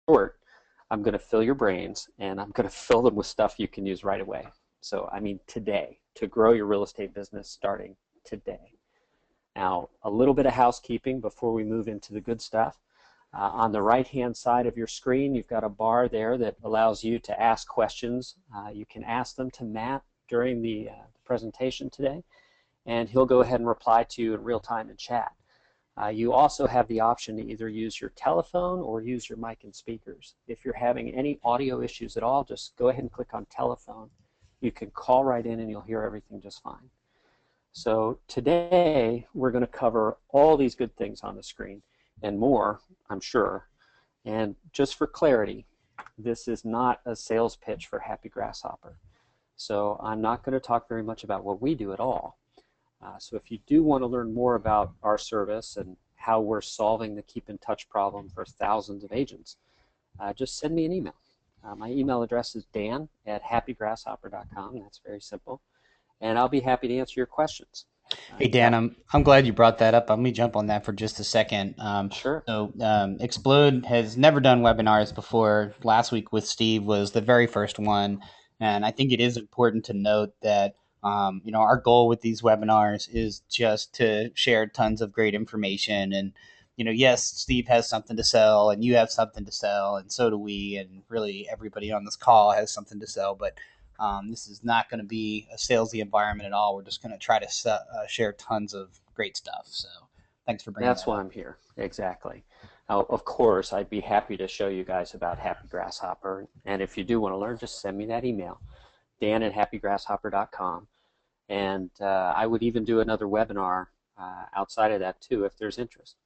short, I'm going to fill your brains, and I'm going to fill them with stuff you can use right away. So, I mean, today, to grow your real estate business starting today. Now, a little bit of housekeeping before we move into the good stuff. On the right-hand side of your screen, you've got a bar there that allows you to ask questions. You can ask them to Matt during the presentation today, and he'll go ahead and reply to you in real time in chat. You also have the option to either use your telephone or use your mic and speakers. If you're having any audio issues at all, just go ahead and click on telephone. You can call right in and you'll hear everything just fine. So today we're going to cover all these good things on the screen and more, I'm sure. And just for clarity, this is not a sales pitch for Happy Grasshopper. So I'm not going to talk very much about what we do at all. So if you do want to learn more about our service and how we're solving the keep in touch problem for thousands of agents, just send me an email. My email address is dan@happygrasshopper.com. That's very simple. And I'll be happy to answer your questions. Hey Dan, I'm glad you brought that up. Let me jump on that for just a second. Sure. Xplode has never done webinars before. Last week with Steve was the very first one, and I think it is important to note that our goal with these webinars is just to share tons of great information. And yes, Steve has something to sell, and you have something to sell, and so do we, and really everybody on this call has something to sell, but this is not going to be a salesy environment at all. We're just going to try to share tons of great stuff. So thanks for bringing that That's why up. I'm here. Exactly. Now, of course, I'd be happy to show you guys about Happy Grasshopper. And if you do want to learn, just send me that email, dan@happygrasshopper.com. And I would even do another webinar outside of that too if there's interest.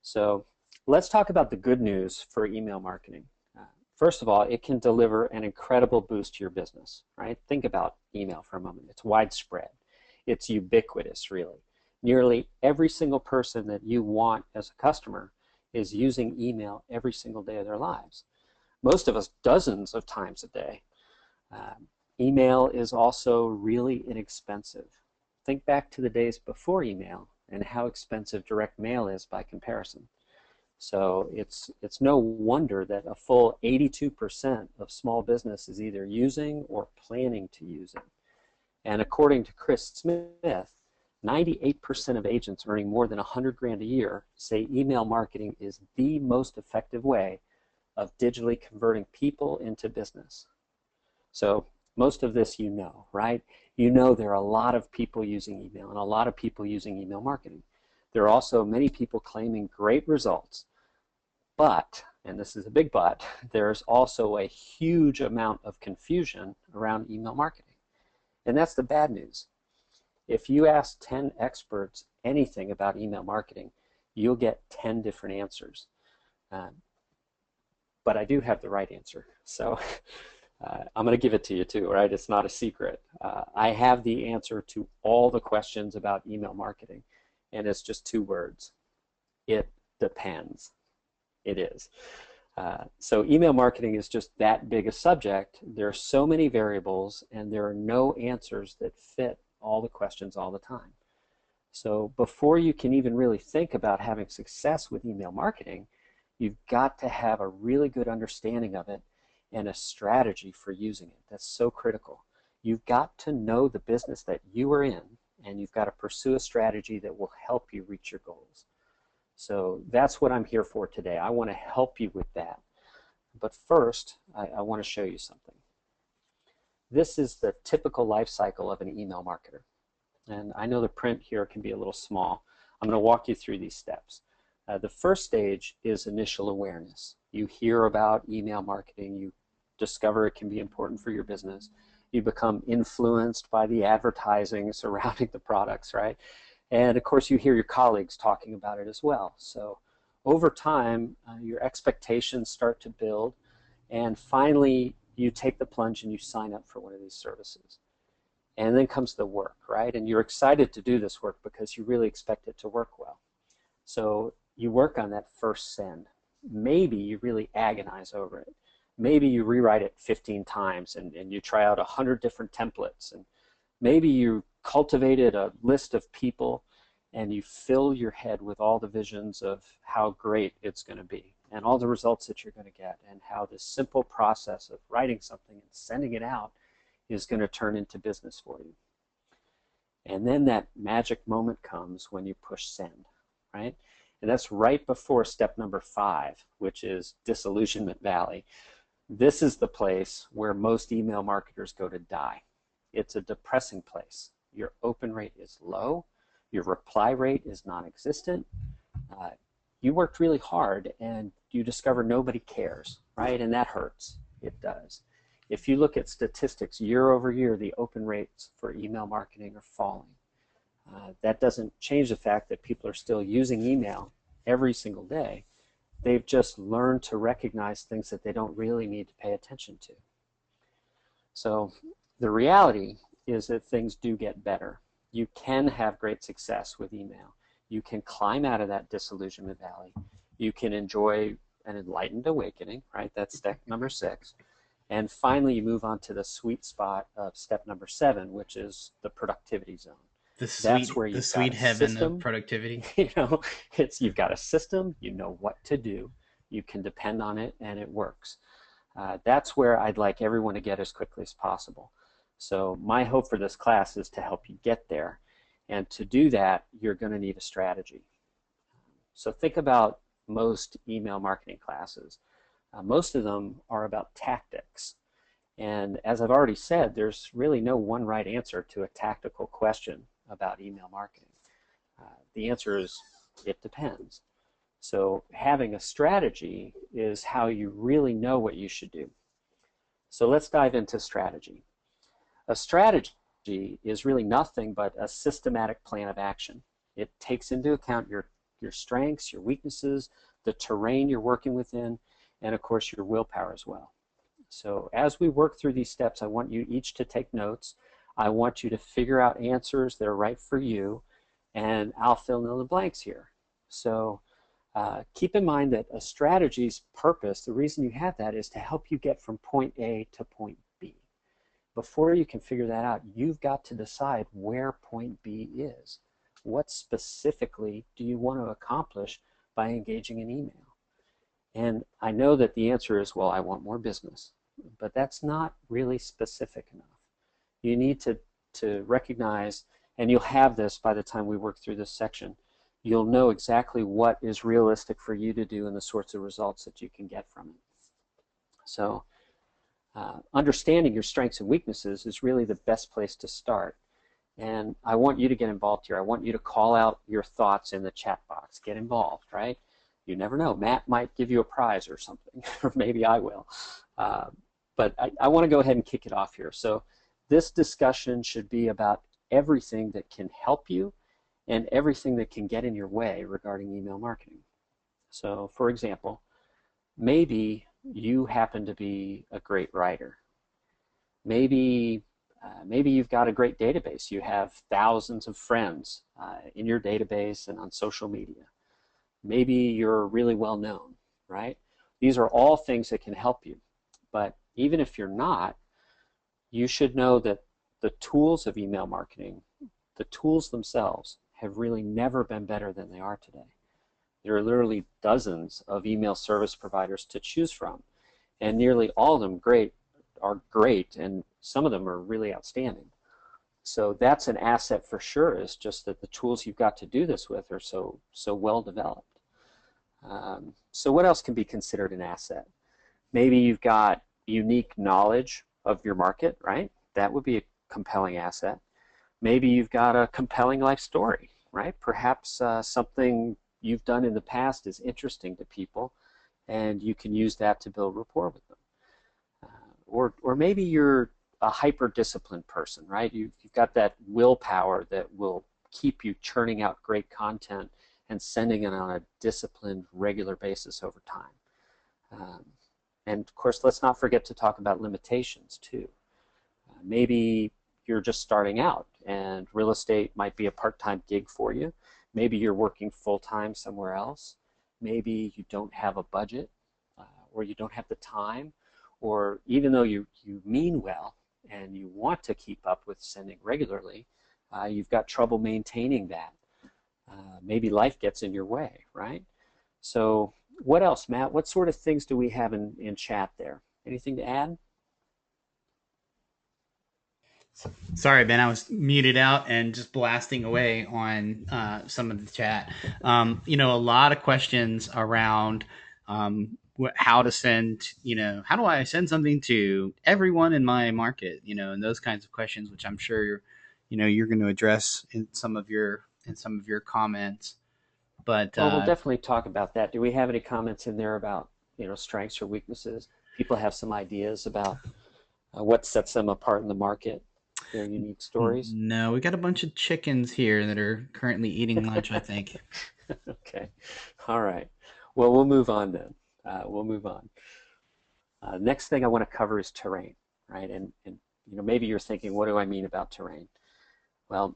So let's talk about the good news for email marketing. First of all, it can deliver an incredible boost to your business, right? Think about email for a moment. It's widespread. It's ubiquitous, really. Nearly every single person that you want as a customer is using email every single day of their lives. Most of us dozens of times a day. Email is also really inexpensive. Think back to the days before email and how expensive direct mail is by comparison. So it's no wonder that a full 82% of small business is either using or planning to use it. And according to Chris Smith, 98% of agents earning more than 100 grand a year say email marketing is the most effective way of digitally converting people into business. So most of this you know, right? You know there are a lot of people using email and a lot of people using email marketing. There are also many people claiming great results. But, and this is a big but, there's also a huge amount of confusion around email marketing. And that's the bad news. If you ask 10 experts anything about email marketing, you'll get 10 different answers. But I do have the right answer. So I'm going to give it to you too, right? It's not a secret. I have the answer to all the questions about email marketing. And it's just 2 words. It depends. It is. So email marketing is just that big a subject. There are so many variables and there are no answers that fit all the questions all the time. So before you can even really think about having success with email marketing, you've got to have a really good understanding of it and a strategy for using it. That's so critical. You've got to know the business that you are in, and you've got to pursue a strategy that will help you reach your goals. So that's what I'm here for today. I want to help you with that. But first, I want to show you something. This is the typical life cycle of an email marketer. And I know the print here can be a little small. I'm going to walk you through these steps. The first stage is initial awareness. You hear about email marketing. You discover it can be important for your business. You become influenced by the advertising surrounding the products, right? And of course, you hear your colleagues talking about it as well. So over time, your expectations start to build, and finally, you take the plunge and you sign up for one of these services. And then comes the work, right? And you're excited to do this work because you really expect it to work well. So you work on that first send. Maybe you really agonize over it. Maybe you rewrite it 15 times and you try out 100 different templates. And maybe you cultivated a list of people and you fill your head with all the visions of how great it's going to be. and all the results that you're going to get, and how this simple process of writing something and sending it out is going to turn into business for you. And then that magic moment comes when you push send, right? And that's right before step number 5, which is disillusionment valley. This is the place where most email marketers go to die. It's a depressing place. Your open rate is low. Your reply rate is non-existent. You worked really hard and you discover nobody cares, right? And that hurts. It does. If you look at statistics year over year, the open rates for email marketing are falling. That doesn't change the fact that people are still using email every single day. They've just learned to recognize things that they don't really need to pay attention to. So the reality is that things do get better. You can have great success with email. You can climb out of that disillusionment valley. You can enjoy an enlightened awakening, right? That's step number 6. And finally, you move on to the sweet spot of step number 7, which is the productivity zone. That's where you've got a heaven system of productivity. You've got a system, you know what to do, you can depend on it, and it works. That's where I'd like everyone to get as quickly as possible. So my hope for this class is to help you get there. And to do that, you're going to need a strategy. So think about most email marketing classes. Most of them are about tactics. And as I've already said, there's really no one right answer to a tactical question about email marketing. The answer is, it depends. So having a strategy is how you really know what you should do. So let's dive into strategy. A strategy is really nothing but a systematic plan of action. It takes into account your strengths, your weaknesses, the terrain you're working within, and of course your willpower as well. So as we work through these steps, I want you each to take notes. I want you to figure out answers that are right for you, and I'll fill in the blanks here. So keep in mind that a strategy's purpose, the reason you have that, is to help you get from point A to point B. Before you can figure that out, you've got to decide where point B is. What specifically do you want to accomplish by engaging in email? And I know that the answer is, well, I want more business. But that's not really specific enough. You need to recognize, and you'll have this by the time we work through this section, you'll know exactly what is realistic for you to do and the sorts of results that you can get from it. So understanding your strengths and weaknesses is really the best place to start. And I want you to get involved here. I want you to call out your thoughts in the chat box. Get involved, right? You never know. Matt might give you a prize or something, or maybe I will. But I want to go ahead and kick it off here. So this discussion should be about everything that can help you and everything that can get in your way regarding email marketing. So for example, maybe you happen to be a great writer. Maybe you've got a great database. You have thousands of friends in your database and on social media. Maybe you're really well known, right? These are all things that can help you. But even if you're not, you should know that the tools of email marketing, the tools themselves, have really never been better than they are today. There are literally dozens of email service providers to choose from, and nearly all of them are great, and some of them are really outstanding. So that's an asset for sure, is just that the tools you've got to do this with are so well developed. So what else can be considered an asset? Maybe you've got unique knowledge of your market, right? That would be a compelling asset. Maybe you've got a compelling life story, right? Perhaps something you've done in the past is interesting to people, and you can use that to build rapport with them. Or maybe you're a hyper-disciplined person, right? You've got that willpower that will keep you churning out great content and sending it on a disciplined, regular basis over time. And of course, let's not forget to talk about limitations too. Maybe you're just starting out and real estate might be a part-time gig for you. Maybe you're working full-time somewhere else. Maybe you don't have a budget, or you don't have the time, or even though you mean well and you want to keep up with sending regularly, you've got trouble maintaining that. Maybe life gets in your way, right? So What else, Matt? What sort of things do we have in chat there? Anything to add? Sorry, Ben, I was muted out and just blasting away on some of the chat. A lot of questions around how to send, how do I send something to everyone in my market, and those kinds of questions, which I'm sure you're going to address in some of your comments. But Well, we'll definitely talk about that. Do we have any comments in there about, strengths or weaknesses? People have some ideas about what sets them apart in the market, their unique stories. no, we got a bunch of chickens here that are currently eating lunch, I think. Okay. All right. Well, we'll move on then. We'll move on. Next thing I want to cover is terrain, right? And maybe you're thinking, what do I mean about terrain? Well,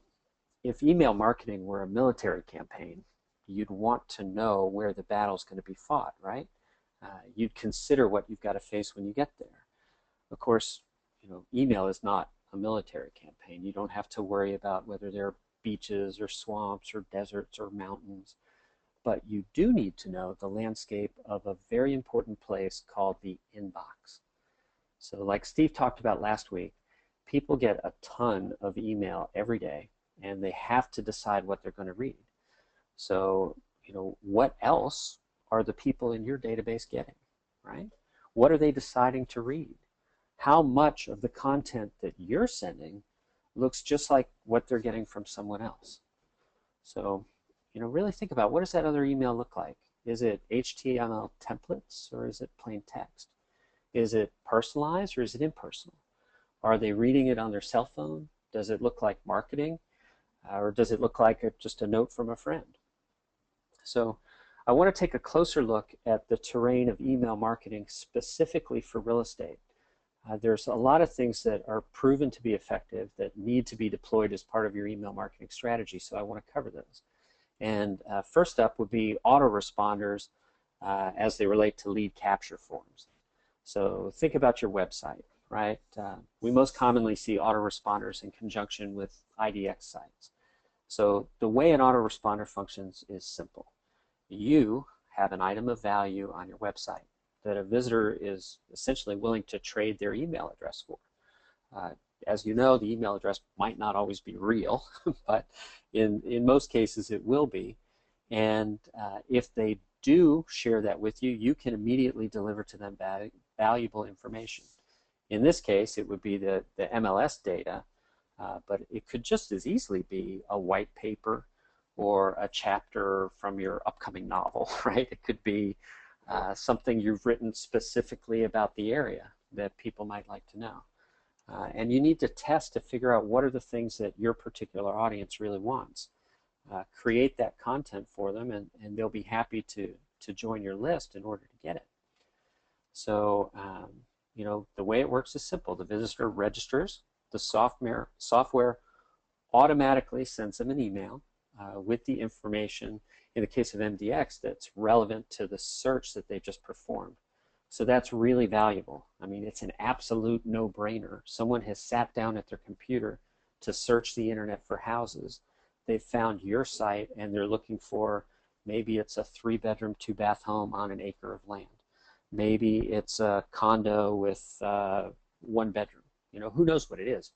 if email marketing were a military campaign, you'd want to know where the battle's going to be fought, right? You'd consider what you've got to face when you get there. Of course, email is not a military campaign. You don't have to worry about whether there are beaches or swamps or deserts or mountains, but you do need to know the landscape of a very important place called the inbox. So like Steve talked about last week, people get a ton of email every day, and they have to decide what they're going to read. So, what else are the people in your database getting, right? What are they deciding to read? How much of the content that you're sending looks just like what they're getting from someone else? So, really think about, what does that other email look like? Is it HTML templates, or is it plain text? Is it personalized, or is it impersonal? Are they reading it on their cell phone? Does it look like marketing? Or does it look like just a note from a friend? So I want to take a closer look at the terrain of email marketing specifically for real estate. There's a lot of things that are proven to be effective that need to be deployed as part of your email marketing strategy, so I want to cover those. And first up would be autoresponders as they relate to lead capture forms. So think about your website, right? We most commonly see autoresponders in conjunction with IDX sites. So the way an autoresponder functions is simple. You have an item of value on your website that a visitor is essentially willing to trade their email address for. As you know, the email address might not always be real, but in most cases it will be. And if they do share that with you, you can immediately deliver to them valuable information. In this case, it would be the MLS data, but it could just as easily be a white paper or a chapter from your upcoming novel, right? It could be something you've written specifically about the area that people might like to know. And you need to test to figure out what are the things that your particular audience really wants. Create that content for them, and they'll be happy to join your list in order to get it. So, the way it works is simple. The visitor registers, the software automatically sends them an email with the information, in the case of MDX, that's relevant to the search that they just performed. So that's really valuable. I mean, it's an absolute no-brainer. Someone has sat down at their computer to search the internet for houses. They've found your site, and they're looking for, maybe it's a 3-bedroom, 2-bath home on an acre of land. Maybe it's a condo with 1 bedroom. Who knows what it is,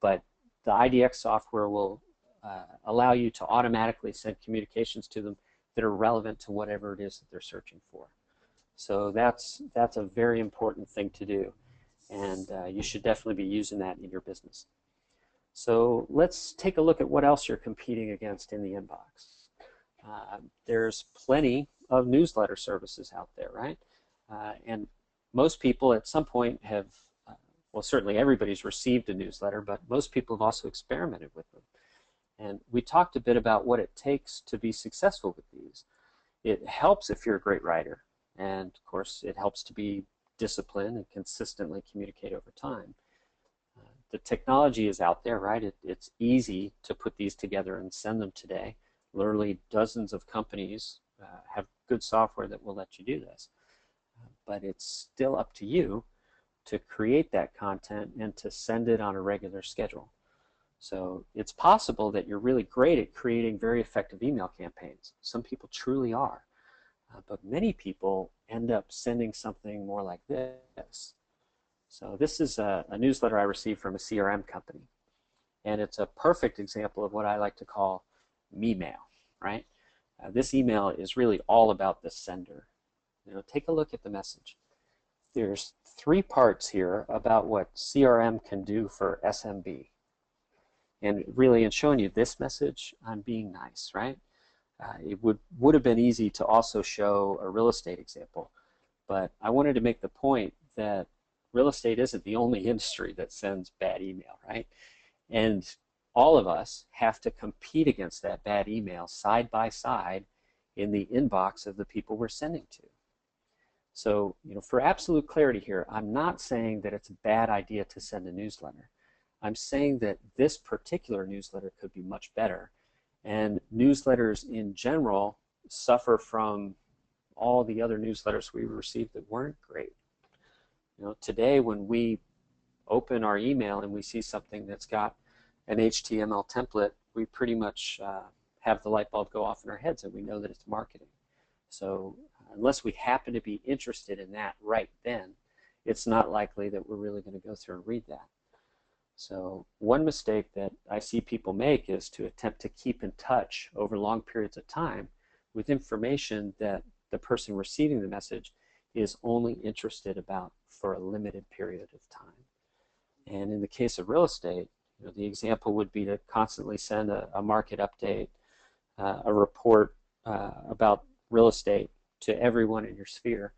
but the IDX software will allow you to automatically send communications to them that are relevant to whatever it is that they're searching for. So that's a very important thing to do, and you should definitely be using that in your business. So let's take a look at what else you're competing against in the inbox. There's plenty of newsletter services out there, right? And most people at some point have, well, certainly everybody's received a newsletter, but most people have also experimented with them. And we talked a bit about what it takes to be successful with these. It helps if you're a great writer, and of course it helps to be disciplined and consistently communicate over time. The technology is out there, right? It's easy to put these together and send them today. Literally dozens of companies have good software that will let you do this. But it's still up to you to create that content and to send it on a regular schedule. So it's possible that you're really great at creating very effective email campaigns. Some people truly are. But many people end up sending something more like this. So this is a newsletter I received from a CRM company. And it's a perfect example of what I like to call me mail, right? This email is really all about the sender. Take a look at the message. There's 3 parts here about what CRM can do for SMB. And really, in showing you this message, I'm being nice, right? It would have been easy to also show a real estate example, but I wanted to make the point that real estate isn't the only industry that sends bad email, right? And all of us have to compete against that bad email side by side in the inbox of the people we're sending to. So, for absolute clarity here, I'm not saying that it's a bad idea to send a newsletter. I'm saying that this particular newsletter could be much better. And newsletters in general suffer from all the other newsletters we received that weren't great. Today when we open our email and we see something that's got an HTML template, we pretty much have the light bulb go off in our heads and we know that it's marketing. So unless we happen to be interested in that right then, it's not likely that we're really going to go through and read that. So one mistake that I see people make is to attempt to keep in touch over long periods of time with information that the person receiving the message is only interested about for a limited period of time. And in the case of real estate, the example would be to constantly send a market update, a report about real estate to everyone in your sphere,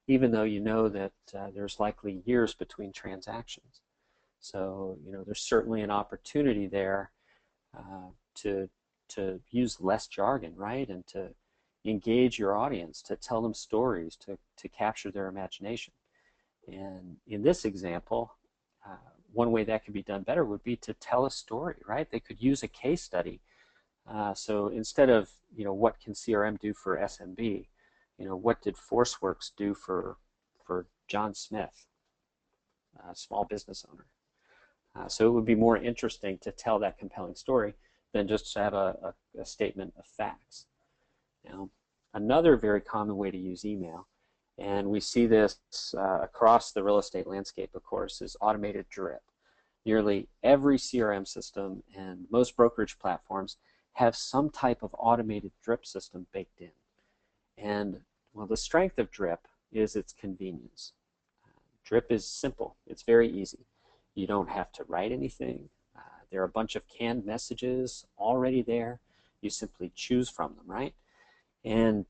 even though you know that there's likely years between transactions. So there's certainly an opportunity there to use less jargon, right, and to engage your audience, to tell them stories, to capture their imagination. And in this example, one way that could be done better would be to tell a story, right? They could use a case study. So instead of what can CRM do for SMB, what did ForceWorks do for John Smith, a small business owner? So it would be more interesting to tell that compelling story than just to have a statement of facts. Now, another very common way to use email, and we see this across the real estate landscape, of course, is automated drip. Nearly every CRM system and most brokerage platforms have some type of automated drip system baked in. And well, the strength of drip is its convenience. Drip is simple. It's very easy. You don't have to write anything. There are a bunch of canned messages already there. You simply choose from them, right? And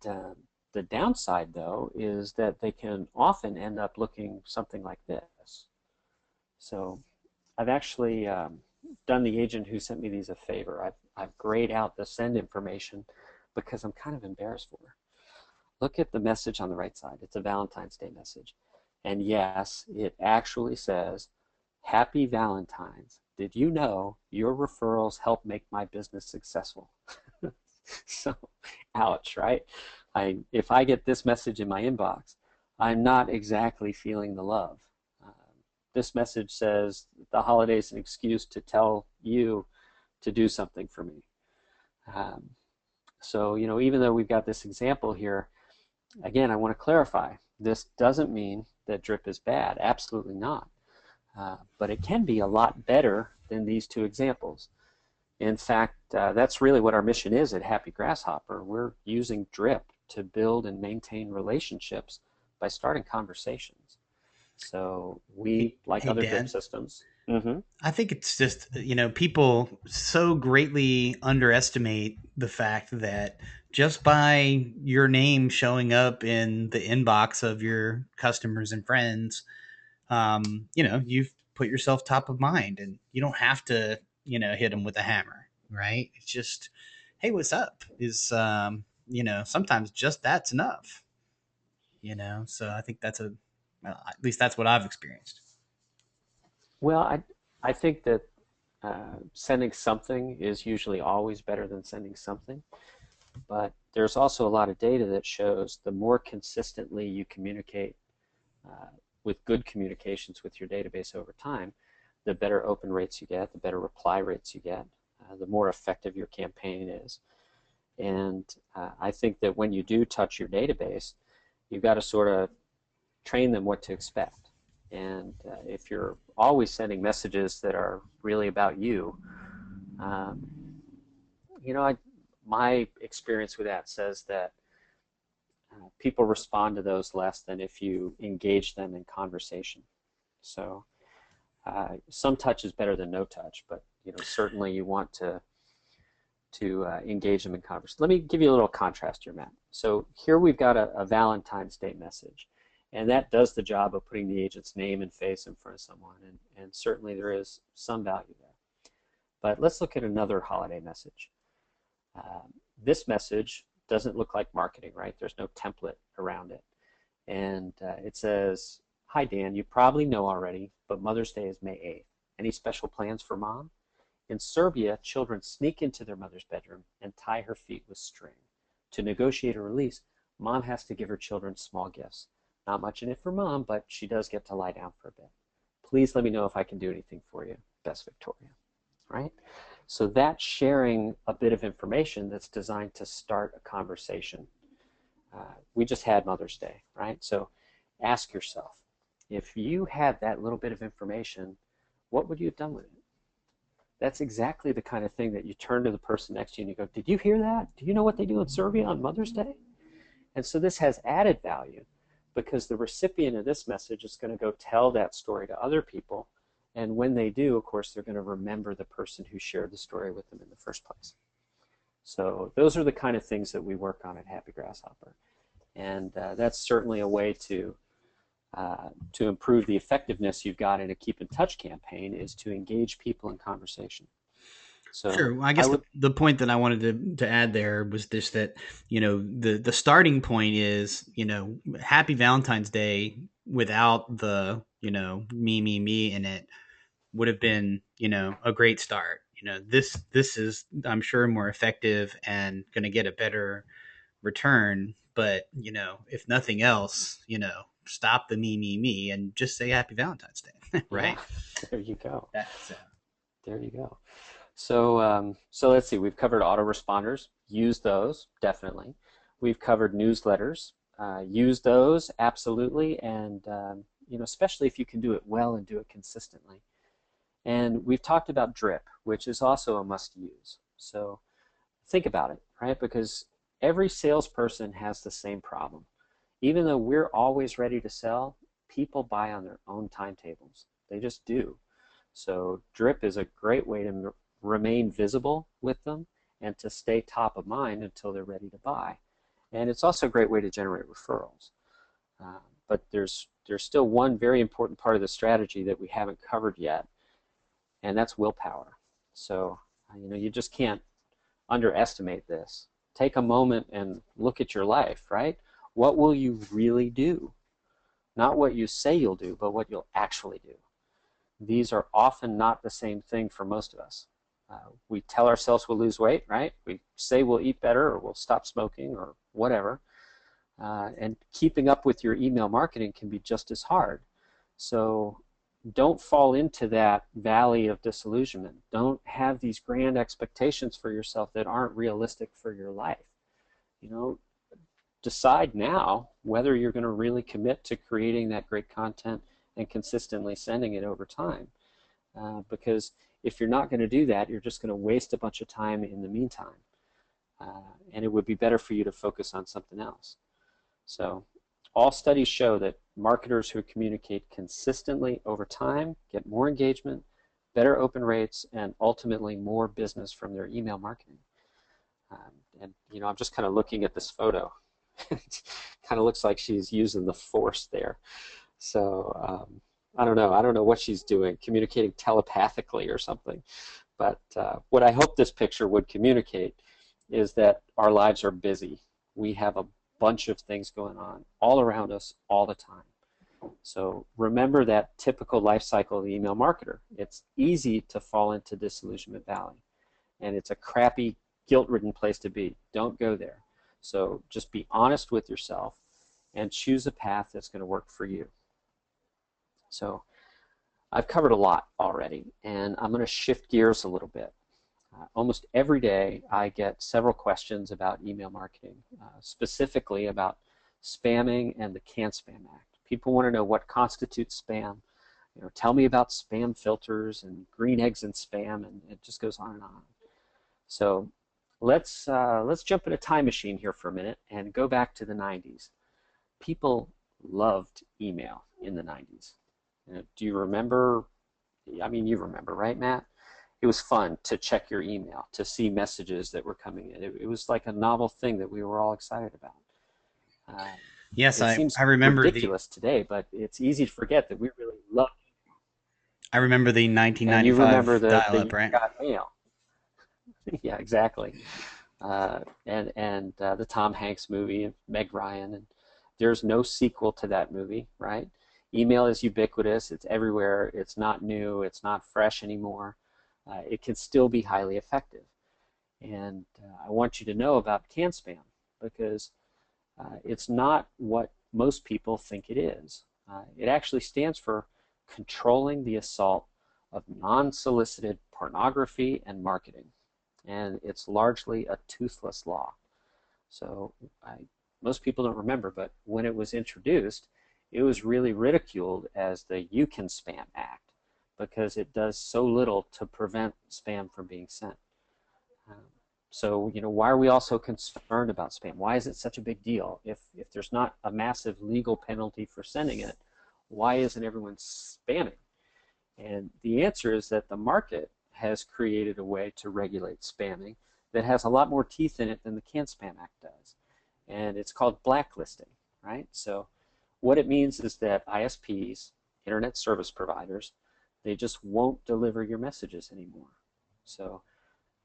the downside, though, is that they can often end up looking something like this. So I've actually done the agent who sent me these a favor. I've grayed out the send information because I'm kind of embarrassed for her. Look at the message on the right side. It's a Valentine's Day message. And yes, it actually says, "Happy Valentine's. Did you know your referrals help make my business successful?" So, ouch, right? If I get this message in my inbox, I'm not exactly feeling the love. This message says the holiday's an excuse to tell you to do something for me. So, even though we've got this example here, again, I want to clarify, this doesn't mean that drip is bad. Absolutely not. But it can be a lot better than these 2 examples. In fact, that's really what our mission is at Happy Grasshopper. We're using drip to build and maintain relationships by starting conversations. So we, like Hey, other drip Dad. systems. I think it's just, people so greatly underestimate the fact that just by your name showing up in the inbox of your customers and friends, you've put yourself top of mind, and you don't have to, hit them with a hammer, right? It's just, hey, what's up? Is, sometimes just that's enough, So I think at least that's what I've experienced. Well, I think that sending something is usually always better than sending something. But there's also a lot of data that shows the more consistently you communicate with good communications with your database over time, the better open rates you get, the better reply rates you get, the more effective your campaign is. And I think that when you do touch your database, you've got to sort of train them what to expect. And if you're always sending messages that are really about you, um, my experience with that says that people respond to those less than if you engage them in conversation. So some touch is better than no touch, but certainly you want to engage them in conversation. Let me give you a little contrast here, Matt. So here we've got a Valentine's Day message, and that does the job of putting the agent's name and face in front of someone, and certainly there is some value there. But let's look at another holiday message. This message doesn't look like marketing, right? There's no template around it. And it says, "Hi Dan, you probably know already, but Mother's Day is May 8th. Any special plans for Mom? In Serbia, children sneak into their mother's bedroom and tie her feet with string. To negotiate a release, Mom has to give her children small gifts. Not much in it for Mom, but she does get to lie down for a bit. Please let me know if I can do anything for you. Best, Victoria." Right? So that's sharing a bit of information that's designed to start a conversation. We just had Mother's Day, right? So ask yourself, if you had that little bit of information, what would you have done with it? That's exactly the kind of thing that you turn to the person next to you and you go, "Did you hear that? Do you know what they do in Serbia on Mother's Day?" And so this has added value because the recipient of this message is going to go tell that story to other people. And when they do, of course, they're going to remember the person who shared the story with them in the first place. So those are the kind of things that we work on at Happy Grasshopper. And that's certainly a way to improve the effectiveness you've got in a Keep in Touch campaign, is to engage people in conversation. So sure. Well, I guess the point that I wanted to add there was this, that, the starting point is, Happy Valentine's Day without the, me in it would have been, a great start. This is, I'm sure, more effective and going to get a better return. But, if nothing else, stop the me and just say Happy Valentine's Day. Right? Yeah, there you go. That's There you go. So let's see. We've covered autoresponders. Use those, definitely. We've covered newsletters. Use those, absolutely. And especially if you can do it well and do it consistently. And we've talked about drip, which is also a must-use. So think about it, right? Because every salesperson has the same problem. Even though we're always ready to sell, people buy on their own timetables. They just do. So drip is a great way to remain visible with them and to stay top of mind until they're ready to buy. And it's also a great way to generate referrals. But there's still one very important part of the strategy that we haven't covered yet, and that's willpower. So you just can't underestimate this. Take a moment and look at your life, right? What will you really do? Not what you say you'll do, but what you'll actually do. These are often not the same thing for most of us. We tell ourselves we'll lose weight, right? We say we'll eat better or we'll stop smoking or whatever. And keeping up with your email marketing can be just as hard. So don't fall into that valley of disillusionment. Don't have these grand expectations for yourself that aren't realistic for your life. Decide now whether you're going to really commit to creating that great content and consistently sending it over time. Because if you're not going to do that, you're just going to waste a bunch of time in the meantime. And it would be better for you to focus on something else. So all studies show that marketers who communicate consistently over time get more engagement, better open rates, and ultimately more business from their email marketing. And I'm just kind of looking at this photo. It kind of looks like she's using the force there. So I don't know what she's doing, communicating telepathically or something. But what I hope this picture would communicate is that our lives are busy. We have a bunch of things going on all around us all the time. So remember that typical life cycle of the email marketer. It's easy to fall into disillusionment valley, and it's a crappy, guilt-ridden place to be. Don't go there. So just be honest with yourself and choose a path that's going to work for you. So I've covered a lot already, and I'm going to shift gears a little bit. Almost every day I get several questions about email marketing, specifically about spamming and the Can-Spam Act. People want to know what constitutes spam. Tell me about spam filters and green eggs and spam, and it just goes on and on. So let's jump in a time machine here for a minute and go back to the 90s. People loved email in the 90s. Do you remember? I mean, you remember, right, Matt? It was fun to check your email, to see messages that were coming in. It was like a novel thing that we were all excited about. Uh, Yes, it I seems remember ridiculous today, but it's easy to forget that we really loved I remember the it. And you remember 1995 the dial-up, you right? got mail. Yeah, exactly. And the Tom Hanks movie and Meg Ryan, and there's no sequel to that movie, right? Email is ubiquitous. It's everywhere. It's not new. It's not fresh anymore. It can still be highly effective. And I want you to know about Can-Spam because it's not what most people think it is. It actually stands for controlling the assault of non-solicited pornography and marketing. And it's largely a toothless law. So most people don't remember, but when it was introduced, it was really ridiculed as the You Can Spam Act because it does so little to prevent spam from being sent. Um, so, why are we all so concerned about spam? Why is it such a big deal? If there's not a massive legal penalty for sending it, why isn't everyone spamming? And the answer is that the market has created a way to regulate spamming that has a lot more teeth in it than the Can-Spam Act does. And it's called blacklisting, right? So what it means is that ISPs, internet service providers, they just won't deliver your messages anymore. So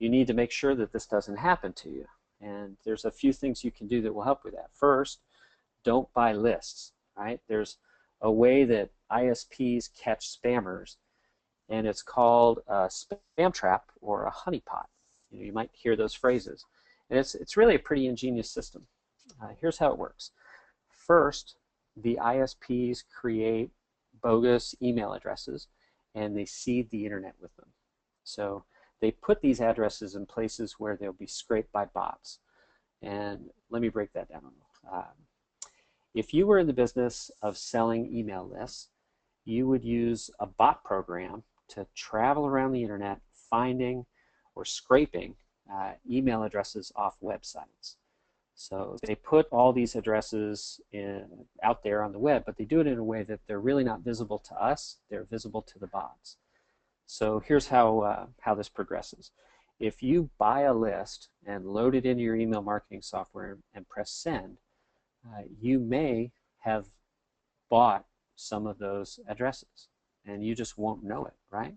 you need to make sure that this doesn't happen to you. And there's a few things you can do that will help with that. First, don't buy lists, right? There's a way that ISPs catch spammers, and it's called a spam trap or a honeypot. You might hear those phrases. And it's really a pretty ingenious system. Here's how it works. First, the ISPs create bogus email addresses, and they seed the internet with them. So they put these addresses in places where they'll be scraped by bots. And let me break that down. If you were in the business of selling email lists, you would use a bot program to travel around the internet finding or scraping email addresses off websites. So they put all these addresses out there on the web, but they do it in a way that they're really not visible to us. They're visible to the bots. So here's how this progresses. If you buy a list and load it into your email marketing software and press send, you may have bought some of those addresses, and you just won't know it, right?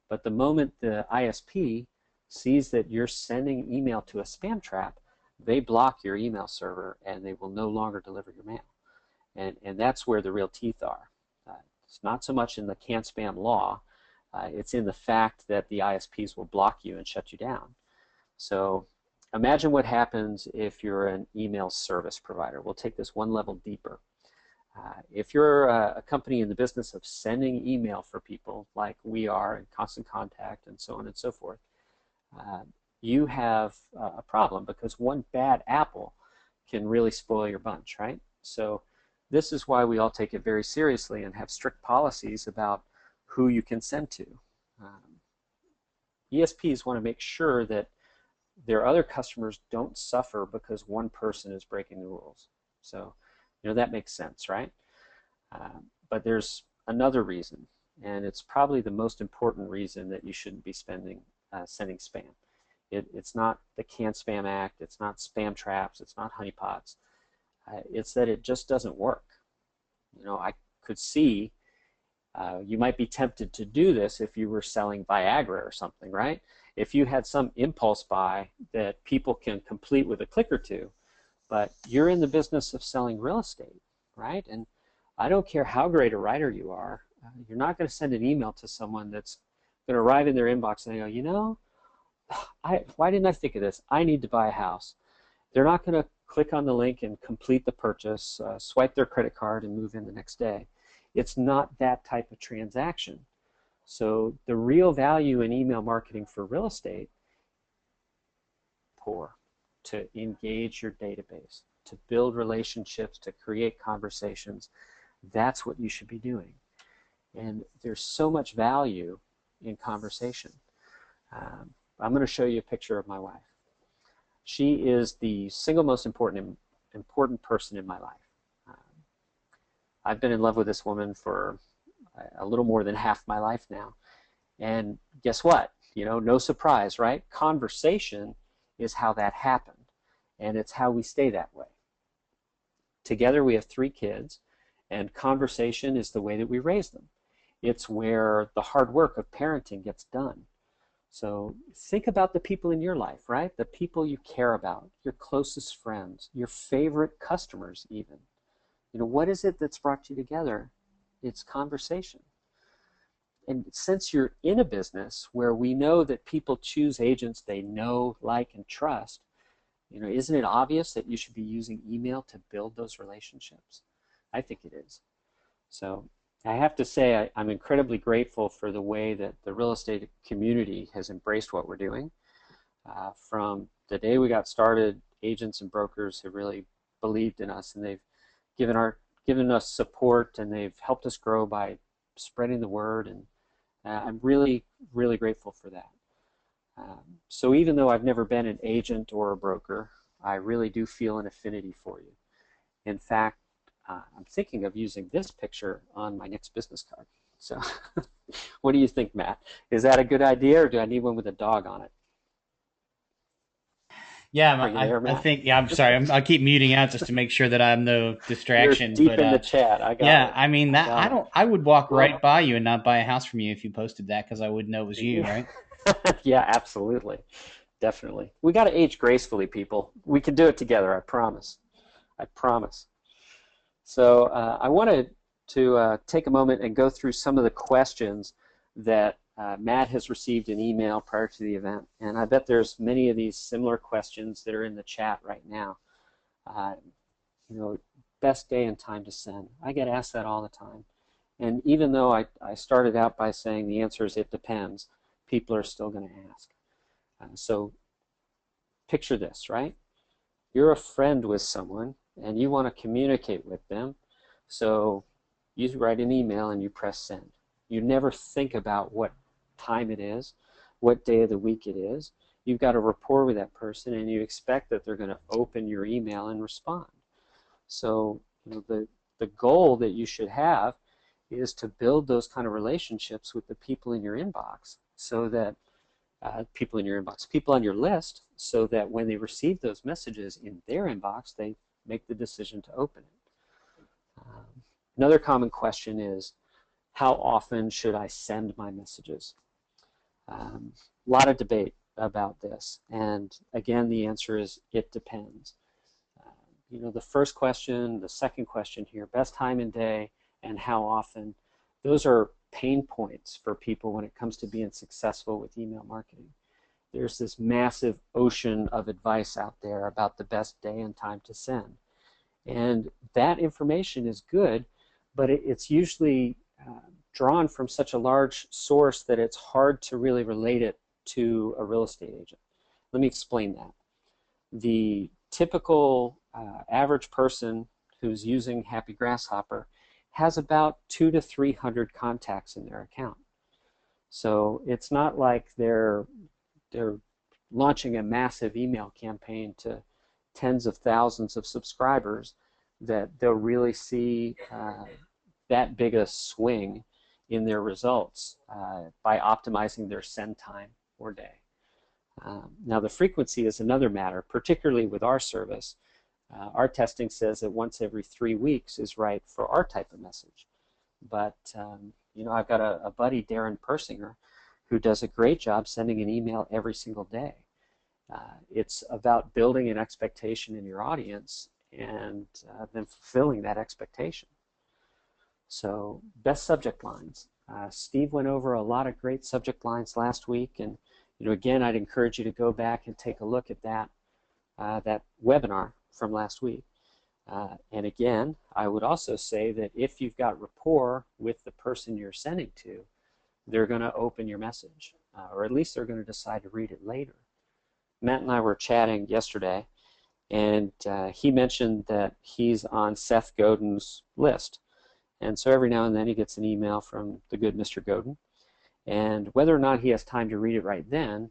But the moment the ISP sees that you're sending email to a spam trap, they block your email server and they will no longer deliver your mail. And that's where the real teeth are. It's not so much in the Can-Spam law, it's in the fact that the ISPs will block you and shut you down. So imagine what happens if you're an email service provider. We'll take this one level deeper. If you're a company in the business of sending email for people like we are in Constant Contact and so on and so forth, you have a problem because one bad apple can really spoil your bunch, right? So this is why we all take it very seriously and have strict policies about who you can send to. ESPs want to make sure that their other customers don't suffer because one person is breaking the rules. So, that makes sense, right? But there's another reason, and it's probably the most important reason that you shouldn't be sending spam. It's not the Can-Spam Act, it's not spam traps, it's not honeypots. It's that it just doesn't work. I could see you might be tempted to do this if you were selling Viagra or something, right? If you had some impulse buy that people can complete with a click or two, but you're in the business of selling real estate, right? And I don't care how great a writer you are, you're not going to send an email to someone that's going to arrive in their inbox and they go, why didn't I think of this? I need to buy a house. They're not going to click on the link and complete the purchase, swipe their credit card and move in the next day. It's not that type of transaction. So the real value in email marketing for real estate rapport, to engage your database, to build relationships, to create conversations, that's what you should be doing. And there's so much value in conversation. I'm going to show you a picture of my wife. She is the single most important person in my life. I've been in love with this woman for a little more than half my life now. And guess what? You know, no surprise, right? Conversation is how that happened. And it's how we stay that way. Together we have 3 kids, and conversation is the way that we raise them. It's where the hard work of parenting gets done. So think about the people in your life, right? The people you care about, your closest friends, your favorite customers even. You know, what is it that's brought you together? It's conversation. And since you're in a business where we know that people choose agents they know, like, and trust, you know, isn't it obvious that you should be using email to build those relationships? I think it is. So I have to say I'm incredibly grateful for the way that the real estate community has embraced what we're doing. From the day we got started, agents and brokers have really believed in us, and they've given us support, and they've helped us grow by spreading the word, and I'm really, really grateful for that. So even though I've never been an agent or a broker, I really do feel an affinity for you. In fact, I'm thinking of using this picture on my next business card. So what do you think, Matt? Is that a good idea, or do I need one with a dog on it? Yeah, Are you there, I Matt? think, yeah, I'm sorry. I keep muting out just to make sure that I'm no You're distraction. deep But in the chat. I got yeah, it. I mean, I that got it. I would walk right Well, by you and not buy a house from you if you posted that, because I wouldn't know it was you, yeah, right? yeah, absolutely. Definitely. We got to age gracefully, people. We can do it together, I promise. I promise. So I wanted to take a moment and go through some of the questions that Matt has received in email prior to the event. And I bet there's many of these similar questions that are in the chat right now. Uh, you know, best day and time to send. I get asked that all the time. And even though I started out by saying the answer is it depends, people are still going to ask. So picture this, right? You're a friend with someone and you want to communicate with them. So you write an email and you press send. You never think about what time it is, what day of the week it is. You've got a rapport with that person and you expect that they're going to open your email and respond. So you know, the goal that you should have is to build those kind of relationships with the people in your inbox, so that people on your list, so that when they receive those messages in their inbox, they make the decision to open it. Another common question is, how often should I send my messages? A lot of debate about this, and again, the answer is it depends. You know, the first question, the second question here, best time and day, and how often, those are pain points for people when it comes to being successful with email marketing. There's this massive ocean of advice out there about the best day and time to send. And that information is good, but it's usually drawn from such a large source that it's hard to really relate it to a real estate agent. Let me explain that. The typical average person who's using Happy Grasshopper has about 200 to 300 contacts in their account. So it's not like they're launching a massive email campaign to tens of thousands of subscribers that they'll really see that big a swing in their results by optimizing their send time or day. Now the frequency is another matter, particularly with our service. Our testing says that once every 3 weeks is right for our type of message. But you know, I've got a buddy, Darren Persinger, who does a great job sending an email every single day. It's about building an expectation in your audience and then fulfilling that expectation. So best subject lines. Steve went over a lot of great subject lines last week, and you know, again, I'd encourage you to go back and take a look at that webinar from last week. And again, I would also say that if you've got rapport with the person you're sending to, they're going to open your message, or at least they're going to decide to read it later. Matt and I were chatting yesterday, and he mentioned that he's on Seth Godin's list. And so every now and then he gets an email from the good Mr. Godin. And whether or not he has time to read it right then,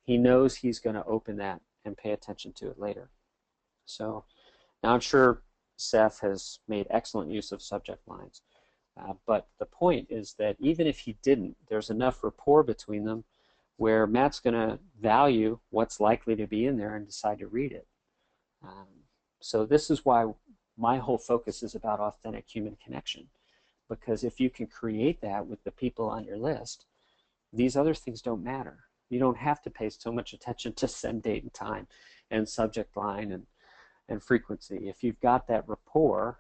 he knows he's going to open that and pay attention to it later. So now I'm sure Seth has made excellent use of subject lines. But the point is that even if he didn't, there's enough rapport between them where Matt's going to value what's likely to be in there and decide to read it. So this is why my whole focus is about authentic human connection, because if you can create that with the people on your list, these other things don't matter. You don't have to pay so much attention to send date and time and subject line and frequency. If you've got that rapport,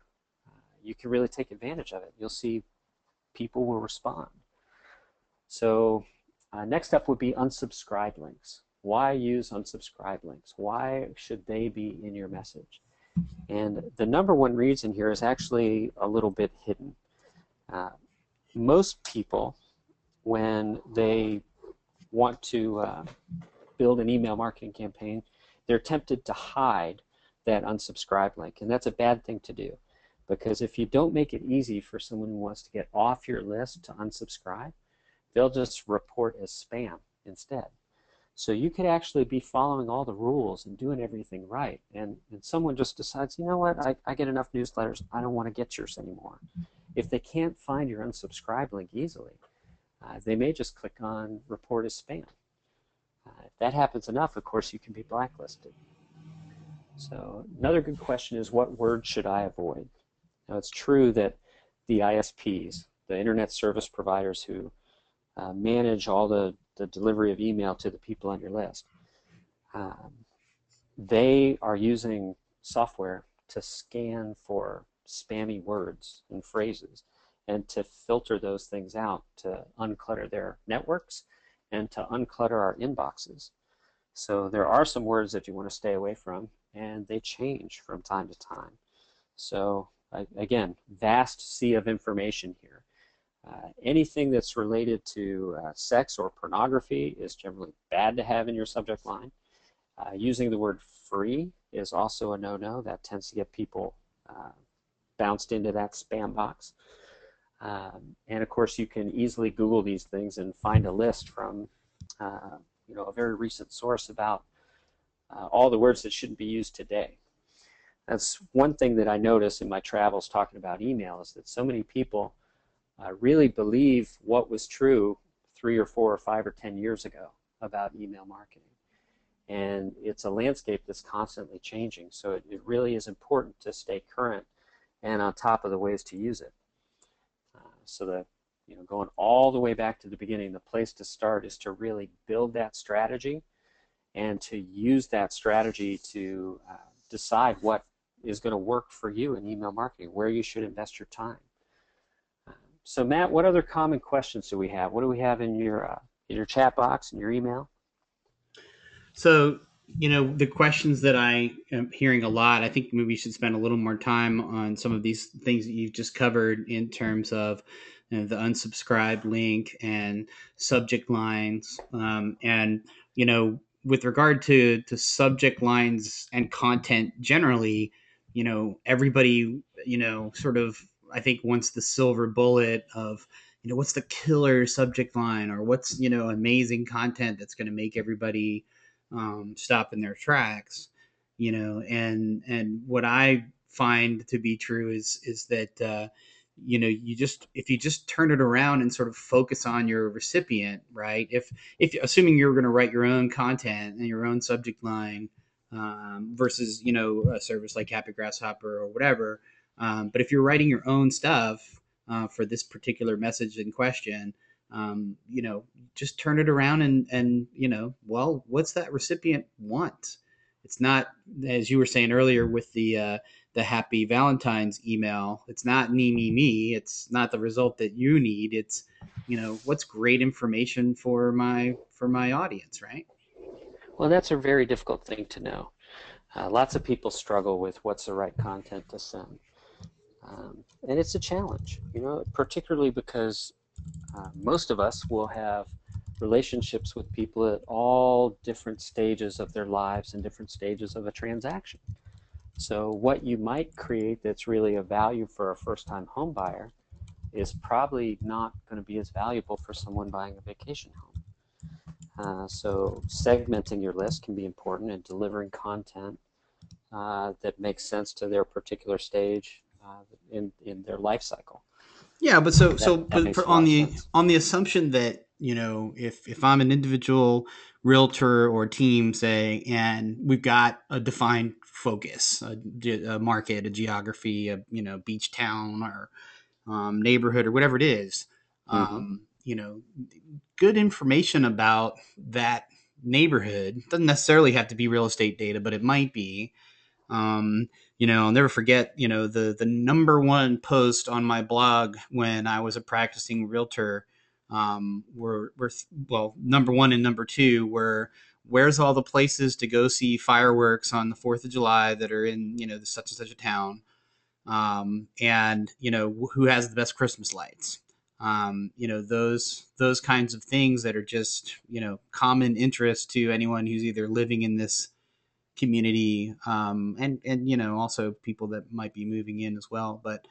you can really take advantage of it. You'll see people will respond. So next up would be unsubscribe links. Why use unsubscribe links? Why should they be in your message? And the number one reason here is actually a little bit hidden. Most people, when they want to build an email marketing campaign, they're tempted to hide that unsubscribe link. And that's a bad thing to do, because if you don't make it easy for someone who wants to get off your list to unsubscribe, they'll just report as spam instead. So you could actually be following all the rules and doing everything right, and someone just decides, you know what, I get enough newsletters, I don't want to get yours anymore. If they can't find your unsubscribe link easily, they may just click on report as spam. If that happens enough, of course, you can be blacklisted. So another good question is, what words should I avoid? Now, it's true that the ISPs, the internet service providers who manage all the delivery of email to the people on your list, they are using software to scan for spammy words and phrases and to filter those things out to unclutter their networks and to unclutter our inboxes. So there are some words that you want to stay away from, and they change from time to time. So again, vast sea of information here. Anything that's related to sex or pornography is generally bad to have in your subject line. Using the word free is also a no-no. That tends to get people bounced into that spam box. And of course, you can easily Google these things and find a list from a very recent source about all the words that shouldn't be used today. That's one thing that I notice in my travels talking about email, is that so many people really believe what was true 3 or 4 or 5 or 10 years ago about email marketing. And it's a landscape that's constantly changing, so it really is important to stay current and on top of the ways to use it. So that, going all the way back to the beginning, the place to start is to really build that strategy and to use that strategy to decide what is going to work for you in email marketing, where you should invest your time. So Matt, what other common questions do we have? What do we have in your chat box, in your email? So, the questions that I am hearing a lot, I think maybe we should spend a little more time on some of these things that you've just covered in terms of the unsubscribe link and subject lines. And, with regard to subject lines and content generally, everybody, sort of, I think, wants the silver bullet of, what's the killer subject line, or what's, amazing content that's going to make everybody stop in their tracks, and what I find to be true is that if you just turn it around and sort of focus on your recipient, right? If assuming you're going to write your own content and your own subject line, versus a service like Happy Grasshopper or whatever, but if you're writing your own stuff for this particular message in question, just turn it around and what's that recipient want? It's not, as you were saying earlier with the Happy Valentine's email, it's not me. It's not the result that you need. It's, what's great information for my audience, right? Well, that's a very difficult thing to know. Lots of people struggle with what's the right content to send. And it's a challenge, particularly because most of us will have relationships with people at all different stages of their lives and different stages of a transaction. So what you might create that's really of value for a first-time home buyer is probably not going to be as valuable for someone buying a vacation home. So segmenting your list can be important, and delivering content that makes sense to their particular stage in their life cycle. Yeah, but That but makes a lot on of the sense. assumption that, if I'm an individual realtor or team, say, and we've got a defined focus, a market, a geography, a beach town, or neighborhood, or whatever it is, Mm-hmm. good information about that neighborhood doesn't necessarily have to be real estate data, but it might be. I'll never forget, the number one post on my blog when I was a practicing realtor, were well, number one and number two were, where's all the places to go see fireworks on the 4th of July that are in, such and such a town, and who has the best Christmas lights. Those kinds of things that are just common interest to anyone who's either living in this community, and also people that might be moving in as well. But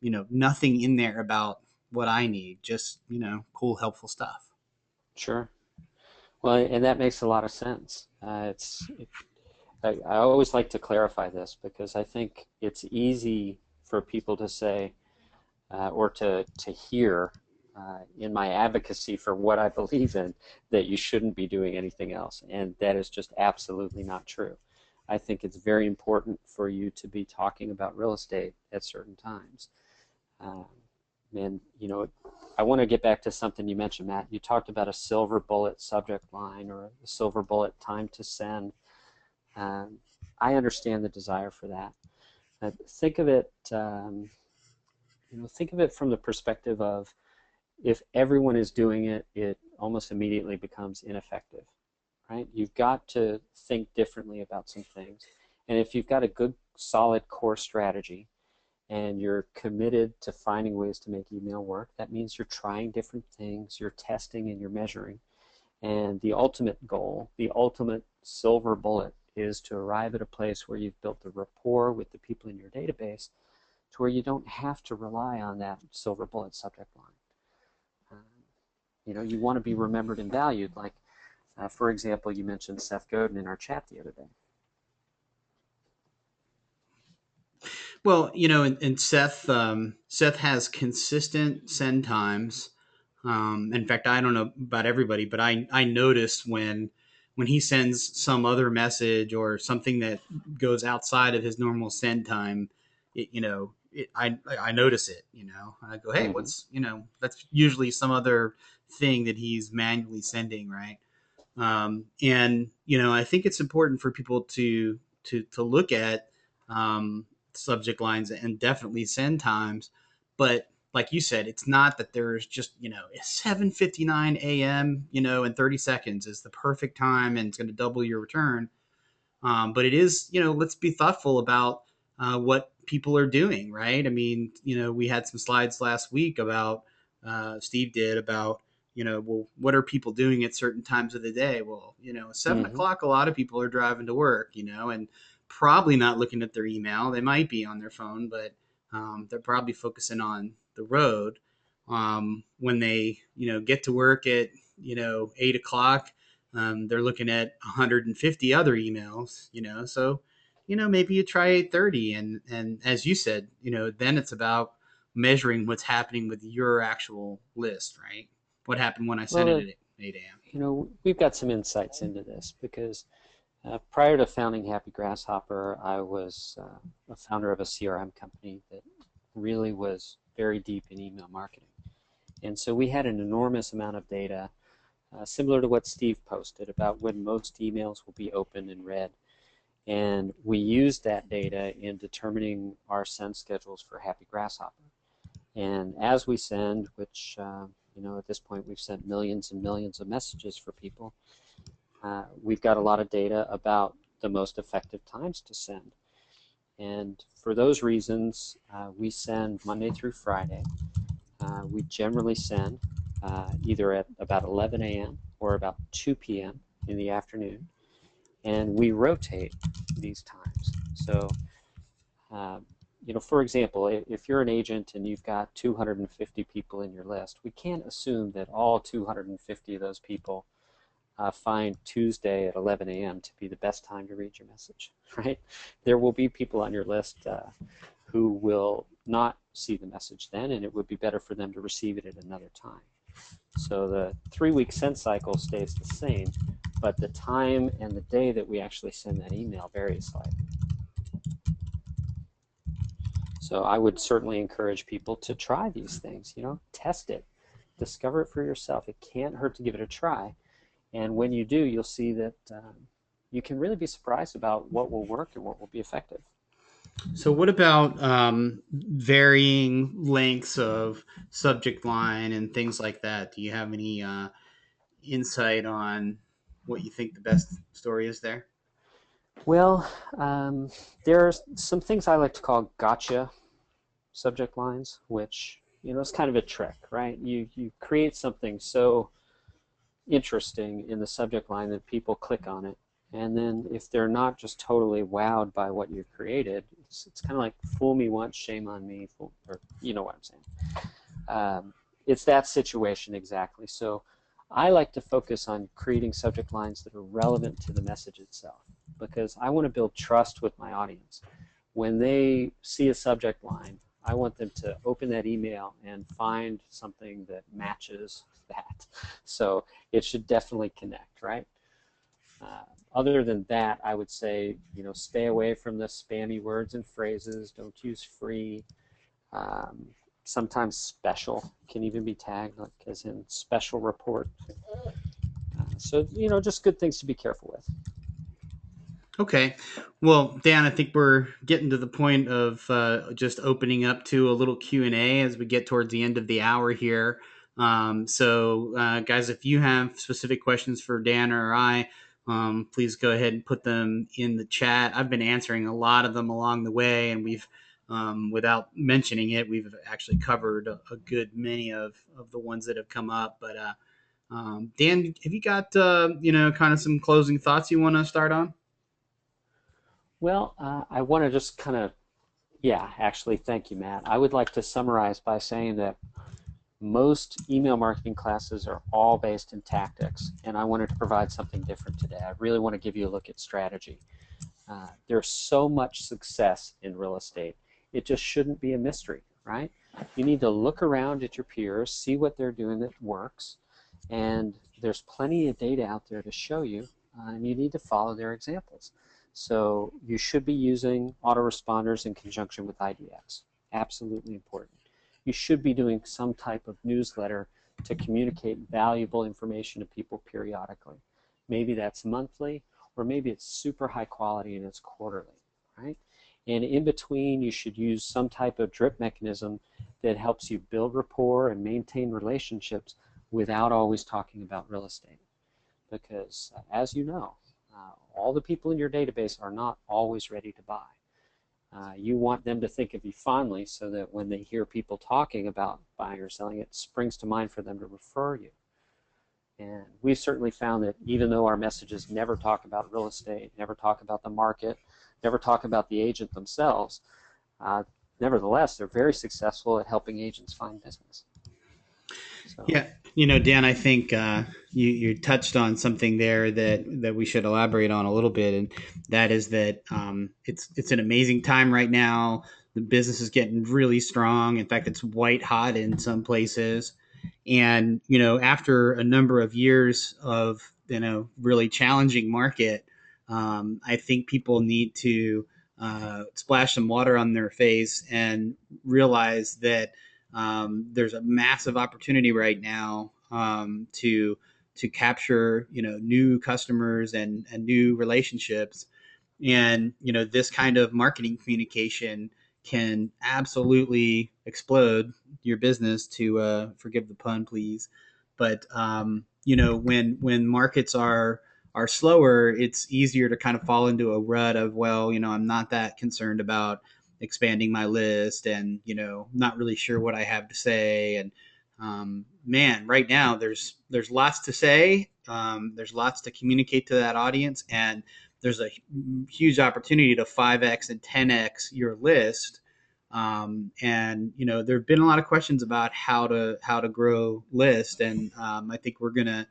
nothing in there about what I need, just cool, helpful stuff. Sure. Well, and that makes a lot of sense. I always like to clarify this because I think it's easy for people to say or to hear in my advocacy for what I believe in that you shouldn't be doing anything else, and that is just absolutely not true. I think it's very important for you to be talking about real estate at certain times. Um, and I want to get back to something you mentioned, Matt. You talked about a silver bullet subject line or a silver bullet time to send. Um, I understand the desire for that. Think of it, think of it from the perspective of if everyone is doing it, it almost immediately becomes ineffective, right? You've got to think differently about some things. And if you've got a good, solid core strategy and you're committed to finding ways to make email work, that means you're trying different things, you're testing and you're measuring. And the ultimate goal, the ultimate silver bullet, is to arrive at a place where you've built the rapport with the people in your database to where you don't have to rely on that silver bullet subject line. You want to be remembered and valued. Like, for example, you mentioned Seth Godin in our chat the other day. Well, and Seth has consistent send times. In fact, I don't know about everybody, but I noticed when he sends some other message or something that goes outside of his normal send time, I notice it. I go, hey, Mm-hmm. what's that's usually some other thing that he's manually sending, right? And I think it's important for people to look at subject lines and definitely send times, but like you said, it's not that there's just 7:59 a.m. In 30 seconds is the perfect time and it's going to double your return. But it is, let's be thoughtful about what people are doing, right? I mean, we had some slides last week about, Steve did, about, well, what are people doing at certain times of the day? Well, 7 Mm-hmm. o'clock, a lot of people are driving to work, and probably not looking at their email. They might be on their phone, but they're probably focusing on the road. When they, get to work at, 8 o'clock, they're looking at 150 other emails, so maybe you try 8:30, and as you said, then it's about measuring what's happening with your actual list, right? What happened when I sent it Well, at 8 a.m. we've got some insights into this because prior to founding Happy Grasshopper, I was a founder of a CRM company that really was very deep in email marketing. And so we had an enormous amount of data, similar to what Steve posted about when most emails will be opened and read. And we used that data in determining our send schedules for Happy Grasshopper. And as we send, which at this point we've sent millions and millions of messages for people, we've got a lot of data about the most effective times to send. And for those reasons, we send Monday through Friday. We generally send either at about 11 a.m. or about 2 p.m. in the afternoon, and we rotate these times. So, um, for example, if you're an agent and you've got 250 people in your list, we can't assume that all 250 of those people find Tuesday at 11 a.m. to be the best time to read your message, right? There will be people on your list who will not see the message then, and it would be better for them to receive it at another time. So the 3-week send cycle stays the same, but the time and the day that we actually send that email varies slightly. So I would certainly encourage people to try these things, test it, discover it for yourself. It can't hurt to give it a try. And when you do, you'll see that you can really be surprised about what will work and what will be effective. So, what about varying lengths of subject line and things like that? Do you have any insight on what you think the best story is there? Well, there are some things I like to call gotcha subject lines, which is kind of a trick, right? You create something so interesting in the subject line that people click on it, and then if they're not just totally wowed by what you've created, it's kind of like fool me once, shame on me, or you know what I'm saying. It's that situation exactly. So I like to focus on creating subject lines that are relevant to the message itself, because I want to build trust with my audience. When they see a subject line, I want them to open that email and find something that matches that. So it should definitely connect, right? Other than that, I would say, stay away from the spammy words and phrases. Don't use free. Um, Sometimes special can even be tagged, like as in special report. So, just good things to be careful with. Okay. Well, Dan, I think we're getting to the point of just opening up to a little Q&A as we get towards the end of the hour here. Guys, if you have specific questions for Dan or I, please go ahead and put them in the chat. I've been answering a lot of them along the way, and without mentioning it, we've actually covered a good many of the ones that have come up. But Dan, have you got, kind of some closing thoughts you want to start on? Well, I want to just kind of, yeah, actually, thank you, Matt. I would like to summarize by saying that most email marketing classes are all based in tactics, and I wanted to provide something different today. I really want to give you a look at strategy. There's so much success in real estate. It just shouldn't be a mystery, right? You need to look around at your peers, see what they're doing that works, and there's plenty of data out there to show you, and you need to follow their examples. So you should be using autoresponders in conjunction with IDX. Absolutely important. You should be doing some type of newsletter to communicate valuable information to people periodically. Maybe that's monthly, or maybe it's super high quality and it's quarterly, right? And in between, you should use some type of drip mechanism that helps you build rapport and maintain relationships without always talking about real estate. Because as you know, all the people in your database are not always ready to buy. You want them to think of you fondly so that when they hear people talking about buying or selling, it springs to mind for them to refer you. And we've certainly found that even though our messages never talk about real estate, never talk about the market, never talk about the agent themselves, nevertheless, they're very successful at helping agents find business. So. Yeah, Dan, I think you touched on something there that we should elaborate on a little bit, and that is that it's an amazing time right now. The business is getting really strong. In fact, it's white hot in some places. And after a number of years of really challenging market, I think people need to splash some water on their face and realize that there's a massive opportunity right now to capture new customers and new relationships, and this kind of marketing communication can absolutely explode your business, to forgive the pun please. But when markets are slower, it's easier to kind of fall into a rut of, well, I'm not that concerned about expanding my list, and not really sure what I have to say, and Man, right now there's lots to say. There's lots to communicate to that audience, and there's a huge opportunity to 5x and 10x your list. And there have been a lot of questions about how to grow list, and I think we're gonna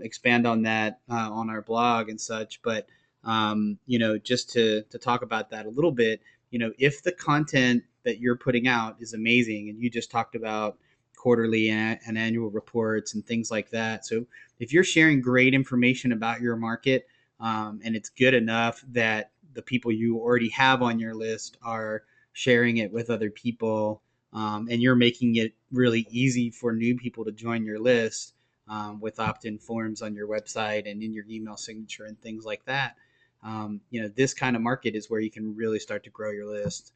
expand on that on our blog and such. But just to talk about that a little bit, if the content that you're putting out is amazing, and you just talked about quarterly and annual reports and things like that. So if you're sharing great information about your market, and it's good enough that the people you already have on your list are sharing it with other people, and you're making it really easy for new people to join your list, with opt-in forms on your website and in your email signature and things like that. This kind of market is where you can really start to grow your list.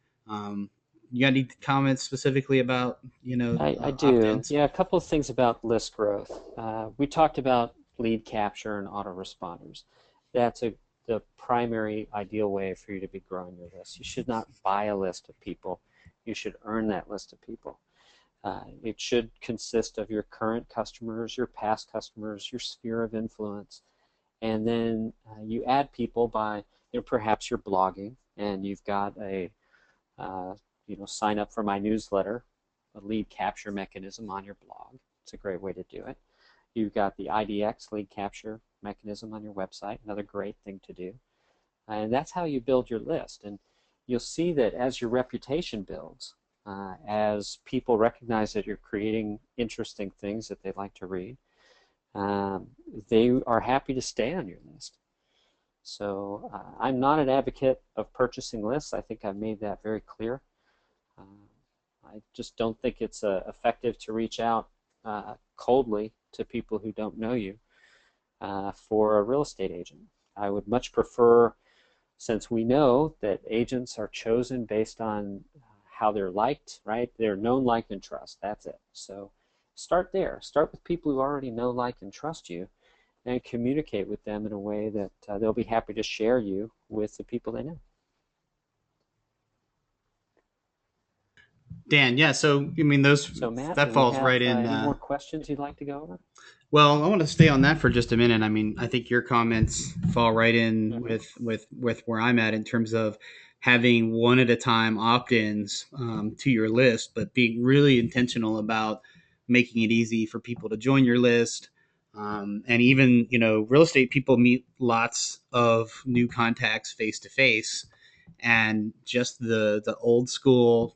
You got any comments specifically about I do. opt-ins? Yeah, a couple of things about list growth. We talked about lead capture and autoresponders. That's the primary ideal way for you to be growing your list. You should not buy a list of people. You should earn that list of people. It should consist of your current customers, your past customers, your sphere of influence, and then you add people by, perhaps you're blogging and you've got a sign up for my newsletter, a lead capture mechanism on your blog. It's a great way to do it. You've got the IDX lead capture mechanism on your website, another great thing to do. And that's how you build your list. And you'll see that as your reputation builds, as people recognize that you're creating interesting things that they like to read, they are happy to stay on your list. So I'm not an advocate of purchasing lists. I think I've made that very clear. I just don't think it's effective to reach out coldly to people who don't know you for a real estate agent. I would much prefer, since we know that agents are chosen based on how they're liked, right? They're known, liked, and trust. That's it. So start there. Start with people who already know, like, and trust you, and communicate with them in a way that they'll be happy to share you with the people they know. Dan, yeah. So I mean, So Matt, that do we falls have right in. any more questions you'd like to go over? Well, I want to stay on that for just a minute. I mean, I think your comments fall right in Mm-hmm. with where I'm at in terms of having one at a time opt-ins, to your list, but being really intentional about making it easy for people to join your list. And even real estate people meet lots of new contacts face to face, and just the old school,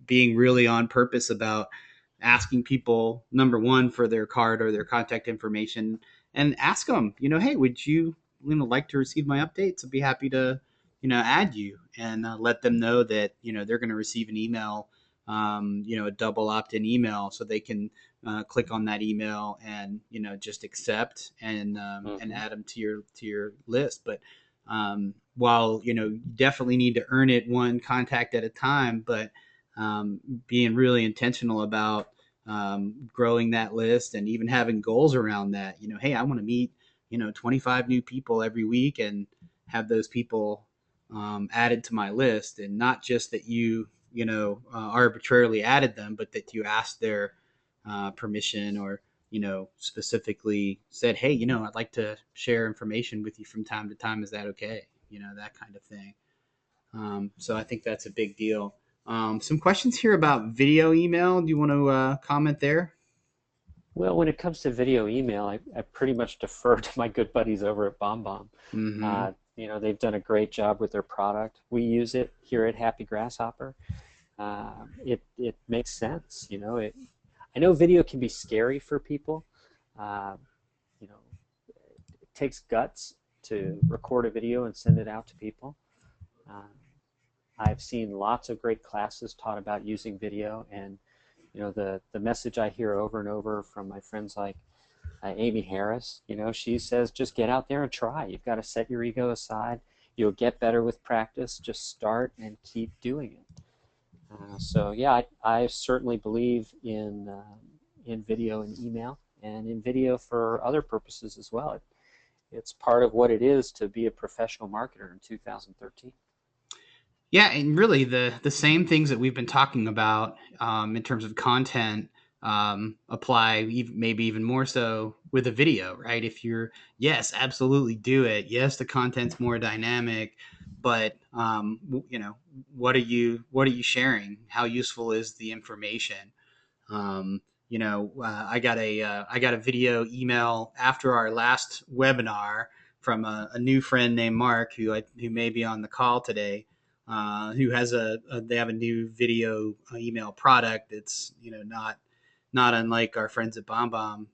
being really on purpose about asking people, number one, for their card or their contact information, and ask them, hey, would you like to receive my updates? I'd be happy to add you, and let them know that they're going to receive an email, a double opt-in email, so they can click on that email and just accept, and Mm-hmm. add them to your list. But while you definitely need to earn it one contact at a time, but being really intentional about growing that list, and even having goals around that. Hey, I want to meet 25 new people every week, and have those people added to my list, and not just that arbitrarily added them, but that you asked their permission, or specifically said, hey, I'd like to share information with you from time to time. Is that okay? That kind of thing. So I think that's a big deal. Some questions here about video email. Do you want to comment there? Well, when it comes to video email, I pretty much defer to my good buddies over at BombBomb. Mm-hmm. They've done a great job with their product. We use it here at Happy Grasshopper. It makes sense. I know video can be scary for people. Uh, you know, it takes guts to record a video and send it out to people. Uh, I've seen lots of great classes taught about using video, and the message I hear over and over from my friends like Amy Harris, she says just get out there and try. You've got to set your ego aside. You'll get better with practice. Just start and keep doing it. So yeah, I certainly believe in video and email, and in video for other purposes as well. It's part of what it is to be a professional marketer in 2013. Yeah, and really the same things that we've been talking about, in terms of content. apply maybe even more so with a video, right? If you're, yes, absolutely do it. Yes, the content's more dynamic, but what are you sharing? How useful is the information? I got a video email after our last webinar from a new friend named Mark, who may be on the call today, who has they have a new video email product that's not unlike our friends at BombBomb.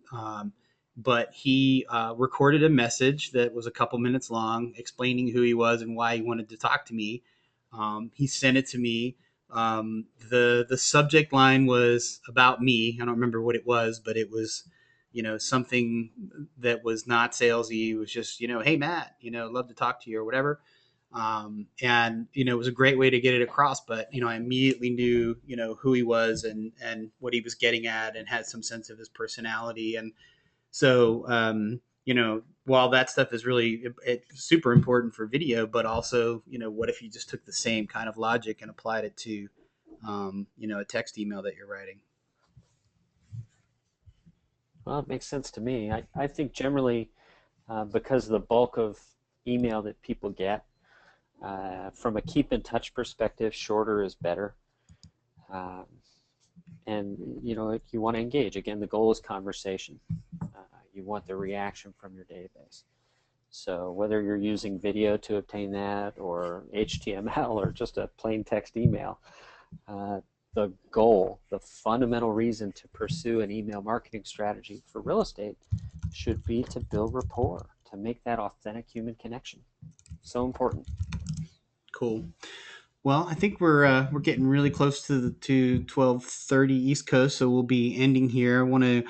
But he recorded a message that was a couple minutes long, explaining who he was and why he wanted to talk to me. He sent it to me. The subject line was about me. I don't remember what it was, but it was something that was not salesy. It was just hey Matt, love to talk to you or whatever. And it was a great way to get it across. But I immediately knew who he was and what he was getting at, and had some sense of his personality. And so while that stuff is really it's super important for video, but also what if you just took the same kind of logic and applied it to a text email that you're writing? Well, it makes sense to me. I think generally, because the bulk of email that people get, from a keep in touch perspective, shorter is better. Um, and if you want to engage, again, the goal is conversation. You want the reaction from your database. So whether you're using video to obtain that, or HTML, or just a plain text email, the goal, the fundamental reason to pursue an email marketing strategy for real estate should be to build rapport, to make that authentic human connection. So important. Cool. Well, I think we're getting really close to 12:30 East Coast, so we'll be ending here. I want to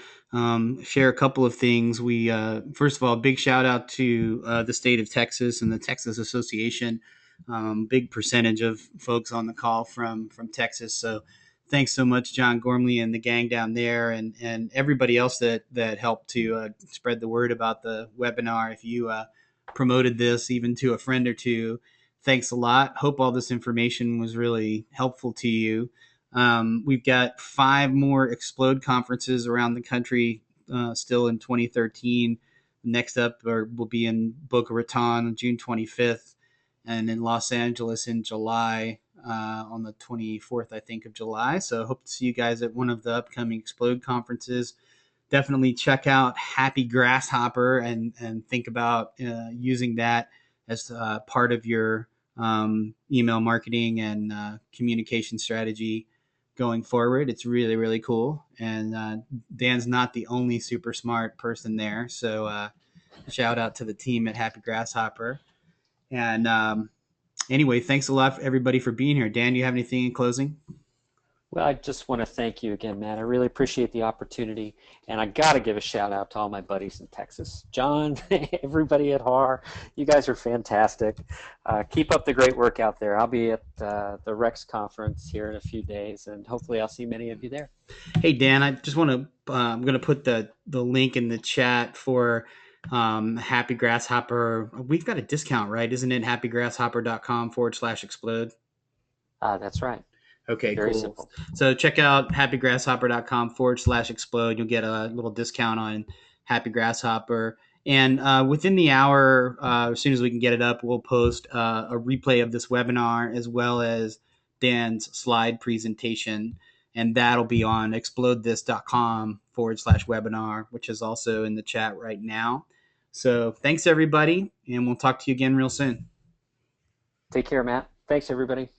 share a couple of things. We first of all, big shout out to the state of Texas and the Texas Association. Big percentage of folks on the call from Texas, so thanks so much, John Gormley and the gang down there, and everybody else that helped to spread the word about the webinar. If you promoted this even to a friend or two, thanks a lot. Hope all this information was really helpful to you. We've got 5 more Xplode conferences around the country still in 2013. Next up will be in Boca Raton on June 25th, and in Los Angeles in July, on the 24th, I think, of July. So I hope to see you guys at one of the upcoming Xplode conferences. Definitely check out Happy Grasshopper and think about using that as part of your email marketing and communication strategy going forward. It's really, really cool. And Dan's not the only super smart person there. So shout out to the team at Happy Grasshopper. And anyway, thanks a lot, everybody, for being here. Dan, do you have anything in closing? Well, I just want to thank you again, Matt. I really appreciate the opportunity. And I got to give a shout out to all my buddies in Texas. John, everybody at HAR, you guys are fantastic. Keep up the great work out there. I'll be at the Rex conference here in a few days, and hopefully I'll see many of you there. Hey, Dan, I just want to, I'm going to put the link in the chat for Happy Grasshopper. We've got a discount, right? Isn't it happygrasshopper.com/explode? That's right. Okay, Very cool. simple. So check out happygrasshopper.com/explode. You'll get a little discount on Happy Grasshopper. And within the hour, as soon as we can get it up, we'll post a replay of this webinar as well as Dan's slide presentation. And that'll be on explodethis.com/webinar, which is also in the chat right now. So thanks, everybody. And we'll talk to you again real soon. Take care, Matt. Thanks, everybody.